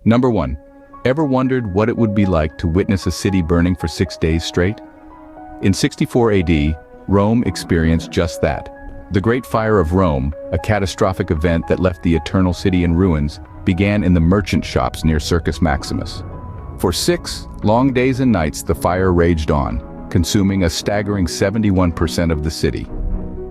Number 1. Ever wondered what it would be like to witness a city burning for 6 days straight? In 64 AD, Rome experienced just that. The Great Fire of Rome, a catastrophic event that left the eternal city in ruins, began in the merchant shops near Circus Maximus. For 6 long days and nights, the fire raged on, consuming a staggering 71% of the city.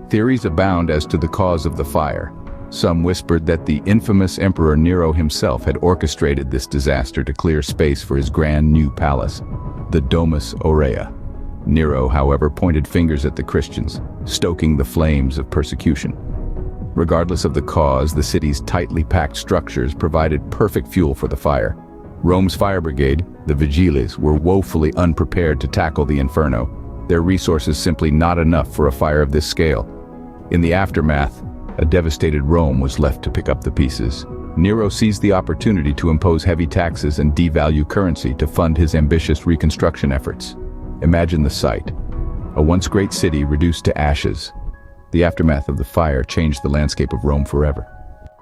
Theories abound as to the cause of the fire. Some whispered that the infamous Emperor Nero himself had orchestrated this disaster to clear space for his grand new palace, the Domus Aurea. Nero, however, pointed fingers at the Christians, stoking the flames of persecution. Regardless of the cause, the city's tightly packed structures provided perfect fuel for the fire. Rome's fire brigade, the Vigiles, were woefully unprepared to tackle the inferno, their resources simply not enough for a fire of this scale. In the aftermath, a devastated Rome was left to pick up the pieces. Nero seized the opportunity to impose heavy taxes and devalue currency to fund his ambitious reconstruction efforts. Imagine the sight. A once great city reduced to ashes. The aftermath of the fire changed the landscape of Rome forever.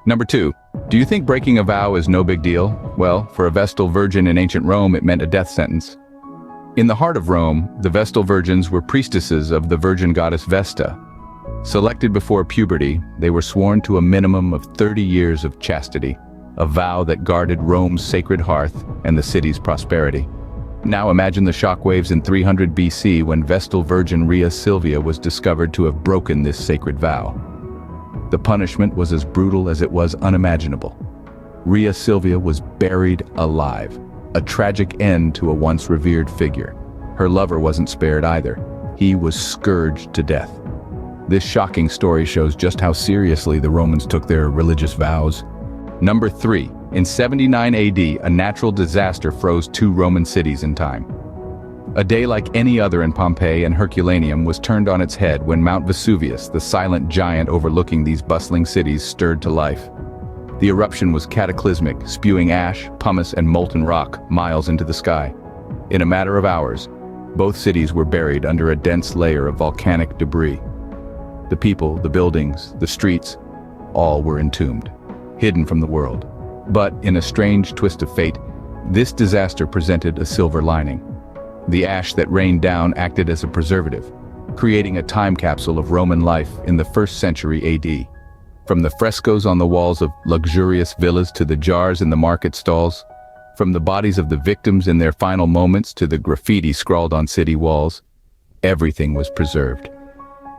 Number 2. Do you think breaking a vow is no big deal? Well, for a Vestal Virgin in ancient Rome, it meant a death sentence. In the heart of Rome, the Vestal Virgins were priestesses of the virgin goddess Vesta. Selected before puberty, they were sworn to a minimum of 30 years of chastity, a vow that guarded Rome's sacred hearth and the city's prosperity. Now imagine the shockwaves in 300 BC when Vestal Virgin Rhea Silvia was discovered to have broken this sacred vow. The punishment was as brutal as it was unimaginable. Rhea Silvia was buried alive, a tragic end to a once revered figure. Her lover wasn't spared either. He was scourged to death. This shocking story shows just how seriously the Romans took their religious vows. Number 3. In 79 AD, a natural disaster froze 2 Roman cities in time. A day like any other in Pompeii and Herculaneum was turned on its head when Mount Vesuvius, the silent giant overlooking these bustling cities, stirred to life. The eruption was cataclysmic, spewing ash, pumice, and molten rock miles into the sky. In a matter of hours, both cities were buried under a dense layer of volcanic debris. The people, the buildings, the streets, all were entombed, hidden from the world. But in a strange twist of fate, this disaster presented a silver lining. The ash that rained down acted as a preservative, creating a time capsule of Roman life in the 1st century AD. From the frescoes on the walls of luxurious villas to the jars in the market stalls, from the bodies of the victims in their final moments to the graffiti scrawled on city walls, everything was preserved.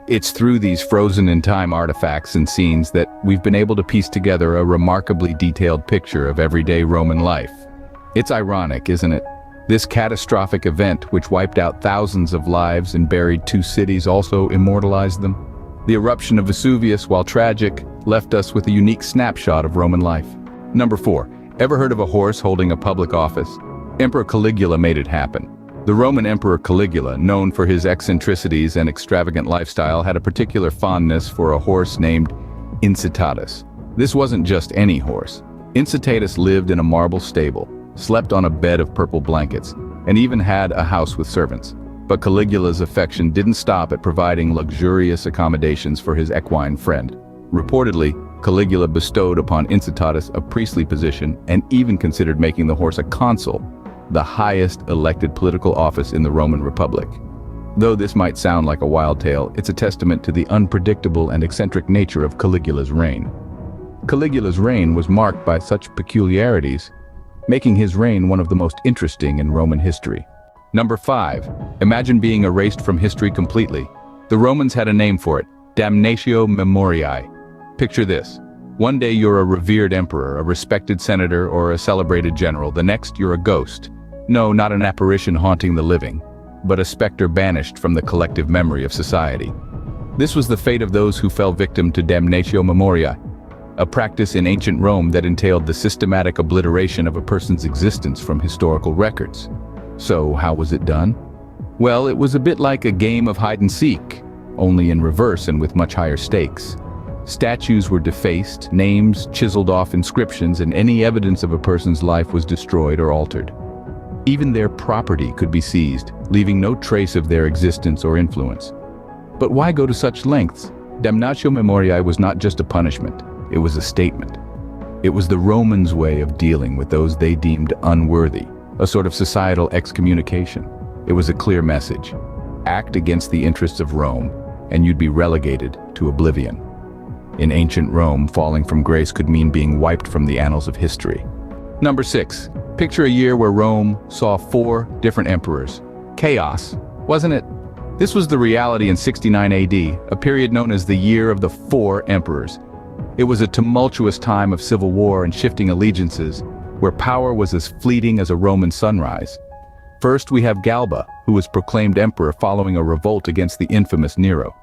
It's through these frozen-in-time artifacts and scenes that we've been able to piece together a remarkably detailed picture of everyday Roman life. It's ironic, isn't it? This catastrophic event, which wiped out thousands of lives and buried 2 cities, also immortalized them. The eruption of Vesuvius, while tragic, left us with a unique snapshot of Roman life. Number 4. Ever heard of a horse holding a public office? Emperor Caligula made it happen. The Roman Emperor Caligula, known for his eccentricities and extravagant lifestyle, had a particular fondness for a horse named Incitatus. This wasn't just any horse. Incitatus lived in a marble stable, slept on a bed of purple blankets, and even had a house with servants. But Caligula's affection didn't stop at providing luxurious accommodations for his equine friend. Reportedly, Caligula bestowed upon Incitatus a priestly position and even considered making the horse a consul, the highest elected political office in the Roman Republic. Though this might sound like a wild tale, it's a testament to the unpredictable and eccentric nature of Caligula's reign. Caligula's reign was marked by such peculiarities, making his reign one of the most interesting in Roman history. Number 5. Imagine being erased from history completely. The Romans had a name for it: damnatio memoriae. Picture this. One day you're a revered emperor, a respected senator, or a celebrated general. The next you're a ghost. No, not an apparition haunting the living, but a specter banished from the collective memory of society. This was the fate of those who fell victim to damnatio memoriae, a practice in ancient Rome that entailed the systematic obliteration of a person's existence from historical records. So, how was it done? Well, it was a bit like a game of hide and seek, only in reverse and with much higher stakes. Statues were defaced, names chiseled off inscriptions, and any evidence of a person's life was destroyed or altered. Even their property could be seized, leaving no trace of their existence or influence. But why go to such lengths? Damnatio memoriae was not just a punishment, it was a statement. It was the Romans' way of dealing with those they deemed unworthy, a sort of societal excommunication. It was a clear message. Act against the interests of Rome, and you'd be relegated to oblivion. In ancient Rome, falling from grace could mean being wiped from the annals of history. Number 6. Picture a year where Rome saw 4 different emperors. Chaos, wasn't it? This was the reality in 69 AD, a period known as the Year of the 4 Emperors. It was a tumultuous time of civil war and shifting allegiances, where power was as fleeting as a Roman sunrise. First, we have Galba, who was proclaimed emperor following a revolt against the infamous Nero.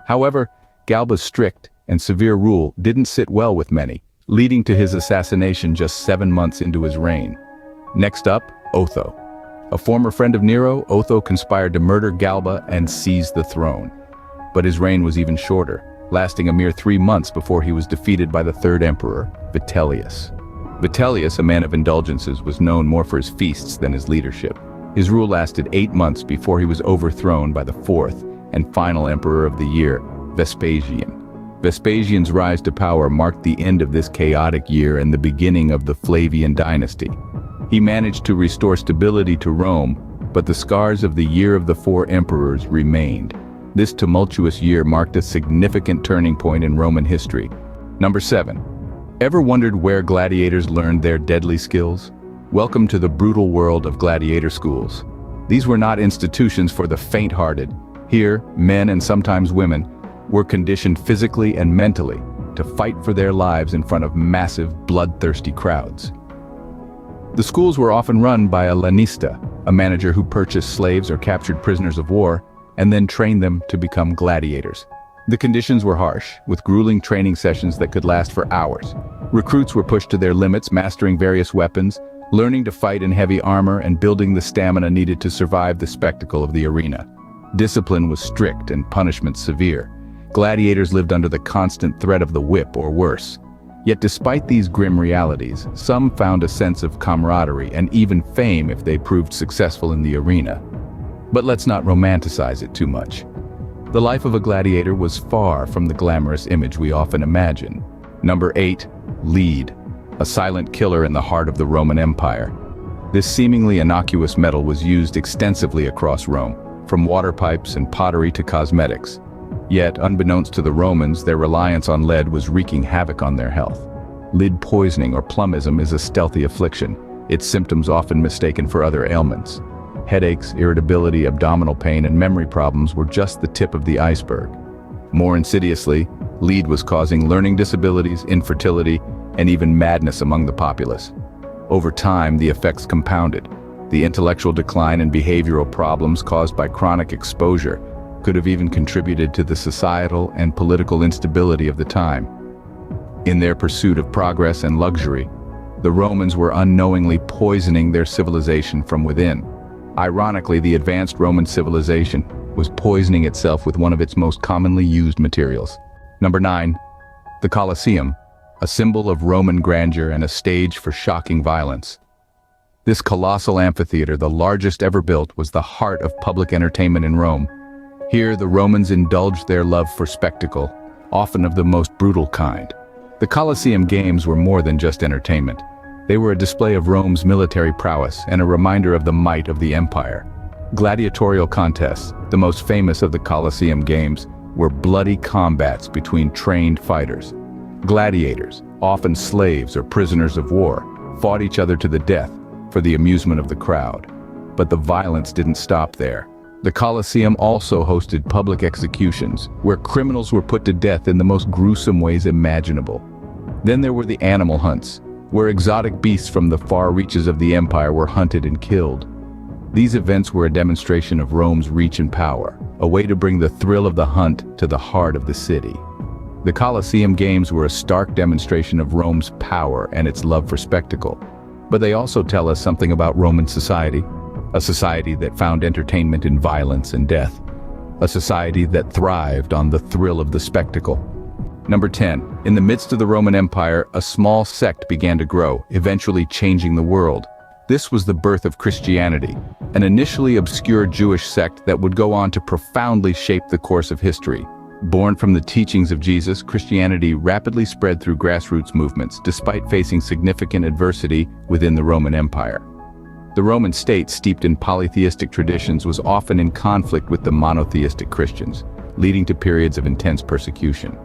However, Galba's strict and severe rule didn't sit well with many, leading to his assassination just 7 months into his reign. Next up, Otho. A former friend of Nero, Otho conspired to murder Galba and seize the throne. But his reign was even shorter, lasting a mere 3 months before he was defeated by the 3rd emperor, Vitellius. Vitellius, a man of indulgences, was known more for his feasts than his leadership. His rule lasted 8 months before he was overthrown by the 4th and final emperor of the year, Vespasian. Vespasian's rise to power marked the end of this chaotic year and the beginning of the Flavian dynasty. He managed to restore stability to Rome, but the scars of the Year of the 4 Emperors remained. This tumultuous year marked a significant turning point in Roman history. Number 7. Ever wondered where gladiators learned their deadly skills? Welcome to the brutal world of gladiator schools. These were not institutions for the faint-hearted. Here, men and sometimes women were conditioned physically and mentally to fight for their lives in front of massive, bloodthirsty crowds. The schools were often run by a lanista, a manager who purchased slaves or captured prisoners of war, and then trained them to become gladiators. The conditions were harsh, with grueling training sessions that could last for hours. Recruits were pushed to their limits, mastering various weapons, learning to fight in heavy armor, and building the stamina needed to survive the spectacle of the arena. Discipline was strict and punishment severe. Gladiators lived under the constant threat of the whip or worse. Yet despite these grim realities, some found a sense of camaraderie and even fame if they proved successful in the arena. But let's not romanticize it too much. The life of a gladiator was far from the glamorous image we often imagine. Number 8. Lead, a silent killer in the heart of the Roman Empire. This seemingly innocuous metal was used extensively across Rome, from water pipes and pottery to cosmetics. Yet, unbeknownst to the Romans, their reliance on lead was wreaking havoc on their health. Lead poisoning or plumbism is a stealthy affliction, its symptoms often mistaken for other ailments. Headaches, irritability, abdominal pain, and memory problems were just the tip of the iceberg. More insidiously, lead was causing learning disabilities, infertility, and even madness among the populace. Over time, the effects compounded. The intellectual decline and behavioral problems caused by chronic exposure could have even contributed to the societal and political instability of the time. In their pursuit of progress and luxury, the Romans were unknowingly poisoning their civilization from within. Ironically, the advanced Roman civilization was poisoning itself with one of its most commonly used materials. Number 9. The Colosseum, a symbol of Roman grandeur and a stage for shocking violence. This colossal amphitheater, the largest ever built, was the heart of public entertainment in Rome. Here, the Romans indulged their love for spectacle, often of the most brutal kind. The Colosseum Games were more than just entertainment. They were a display of Rome's military prowess and a reminder of the might of the empire. Gladiatorial contests, the most famous of the Colosseum Games, were bloody combats between trained fighters. Gladiators, often slaves or prisoners of war, fought each other to the death for the amusement of the crowd. But the violence didn't stop there. The Colosseum also hosted public executions, where criminals were put to death in the most gruesome ways imaginable. Then there were the animal hunts, where exotic beasts from the far reaches of the empire were hunted and killed. These events were a demonstration of Rome's reach and power, a way to bring the thrill of the hunt to the heart of the city. The Colosseum Games were a stark demonstration of Rome's power and its love for spectacle. But they also tell us something about Roman society, a society that found entertainment in violence and death, a society that thrived on the thrill of the spectacle. Number 10. In the midst of the Roman Empire, a small sect began to grow, eventually changing the world. This was the birth of Christianity, an initially obscure Jewish sect that would go on to profoundly shape the course of history. Born from the teachings of Jesus, Christianity rapidly spread through grassroots movements, despite facing significant adversity within the Roman Empire. The Roman state, steeped in polytheistic traditions, was often in conflict with the monotheistic Christians, leading to periods of intense persecution.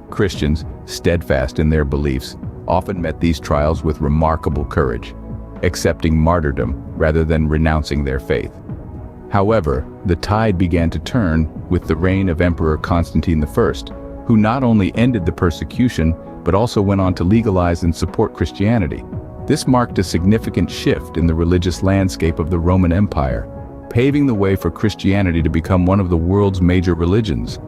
Christians, steadfast in their beliefs, often met these trials with remarkable courage, accepting martyrdom rather than renouncing their faith. However, the tide began to turn with the reign of Emperor Constantine I, who not only ended the persecution, but also went on to legalize and support Christianity. This marked a significant shift in the religious landscape of the Roman Empire, paving the way for Christianity to become one of the world's major religions.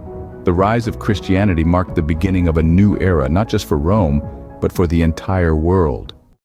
The rise of Christianity marked the beginning of a new era, not just for Rome, but for the entire world.